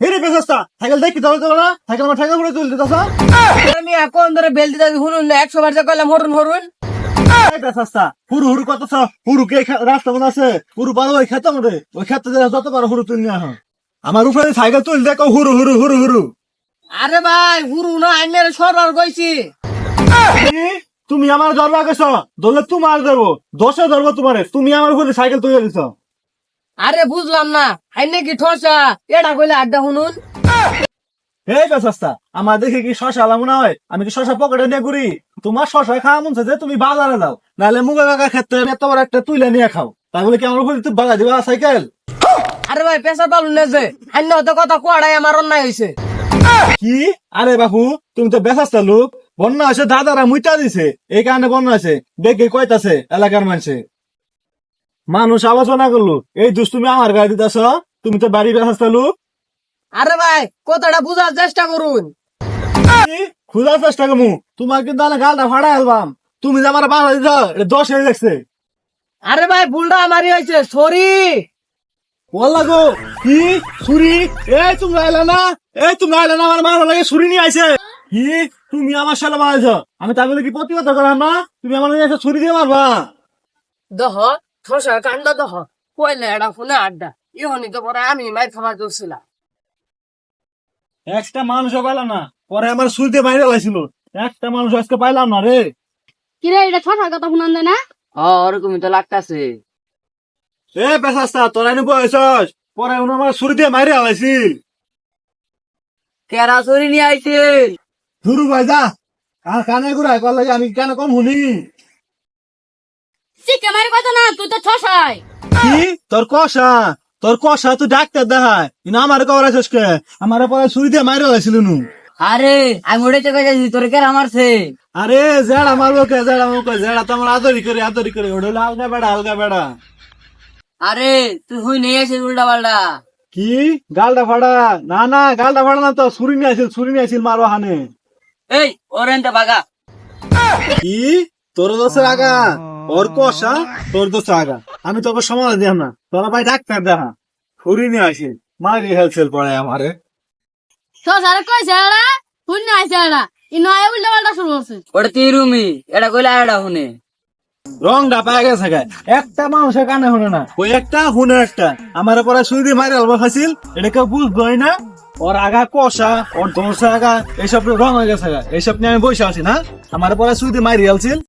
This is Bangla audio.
হেরে বেসস্তা সাইকেল দেখি দাও না সাইকেল আমার সাইকেল করে তুলতে দাও আমি এখন ধরে বেলতি দাদি শুনুন 100 বার কইলাম হরুন হরুন এই বেসস্তা হুরু হুরু কত হুরু কে রাস্তা মনে আছে হুরু পারো ওই খেতে আমাদের ওই খেতে যত পারো হুরু তুল নিয়ে আমার উপরে সাইকেল তুল দেখো হুরু হুরু হুরু হুরু। আরে ভাই হুরু না আইনের সরবার কইছি। তুমি আমার ধরবা গেছো ধরলে তোমার ধরবো দশে ধরবো তোমারে তুমি আমার উপরে সাইকেল তুলে দিছ। আরে বুঝলাম না আইনে কি ঠসা এটা কইলে আড্ডা শুনুন। এই বেসস্তা আমার দেখে কি শশা আলাম না হয় আমি কি শশা পকেটে নিয়ে ঘুরি তোমার শশা খাওয়া মন চাইছে তুমি বাজারে যাও নাহলে মুগা কাকা খেতে এত বড় একটা তুলে নিয়ে খাও তাহলে কি আমার উপরে তুমি বাগা দিবা সাইকেল। আরে ভাই পেশা পালুন না যে আইন হয়তো কথা কোয়াড়াই আমার অন্যায় হয়েছে। কি আরে বাপু তুমি তো বেসাস্তা লোক বন্যা হয়েছে দাদারা মুইটা দিছে এই কারণে বন্যা হয়েছে দেখে কইতাছে এলাকার মানুষে মানুষ আলোচনা করলো এই দোষ তুমি আমার গাড়ি দিতেছ তুমি তো বাড়ি বেসাস্তা লোক। আরে ভাই কথাটা বুঝার চেষ্টা করুন। খুঁজার চেষ্টা করবো তোমার কিন্তু আমি গালটা ফাড়া আলবাম তুমি যে আমার বাধা দিছ এটা 10 হয়ে গেছে। আরে ভাই ভুলটা আমারই হয়েছে সরি। বললা গো কি ছুরি এই তুমি আইলা না আমার মারা লাগে ছুরি নিয়ে আইছে কি তুমি আমার সাথে মারাইছ আমি তাহলে কি প্রতিবাদ করাম না তুমি আমার নিয়ে ছুরি দিয়ে মারবা। দহ ঠসা কান্ড দহ কইলে এটা ফোনে আড্ডা ইহনি তো পরে আমি মাইর খাবার করছিলাম। একটা মানুষও পাইলাম না পরে আমার ছুরি দিয়ে বাইরে লাইছিল একটা মানুষ আজকে পাইলাম না রে। কিরে এটা ঠসার কথা শুনান দেয় না? ওরকমই তো লাগতাছে। এ পেশাস্তা তোরা এনে বয়সস পরে উনি আমার ছুরি দিয়ে মাইরে লাইছিল। কেরা চুরি নিয়ে আইছিল ধুরু ভাই যা আর কানে ঘুরাই কর লাগে আমি কেন কম শুনি শিখে মারি কথা না তুই তো ঠসাই। কি তোর কষা তুই ডাক্তার দেখায় কিন্তু আমার কবার আছিস কে আমার পরে ছুরি দিয়ে মাইরে লাইছিল নু। আরে আমি ওটাই কইছি তোর কেরা মারছে। আরে জেড়া মারবো কে জেড়া তো আমার আদরি করে ওটা হলো আলগা বেড়া। আরে তুই হই নেই আসিস উল্টা পাল্টা। কি গালটা ফাড়া না গালটা ফাড়া না তো ছুরি নিয়ে আসিল মারো হানে। এই ওরেনতে বাগা কি তোর দোষের আগা ওর কষা তোর দোষের আগা আমি তোকে সমাধান দিলাম না তোরা ভাই ডাক্তার দেখা ছুরি নিয়ে আসিল মারি হেলসেল পড়ে আমারে। ঠসারে কইছে এরা শুনে আইছে এরা ই নয় উল্টা পাল্টা শুরু করছে। ওটা তিরুমি এটা কইলে আড়া শুনে রংটা পায় গেছে একটা মানুষের কানে শুনে না ওই একটা শুনে একটা আমার পরে ছুরি দিয়ে মারি আলবা খাইছিল এটা কেউ বুঝবই না ওর আগা কষা ওর দোষের আগা এইসব রং হয়ে গেছে এইসব নিয়ে আমি বসে আছি না আমার পরে ছুরি দিয়ে মারি আলছিল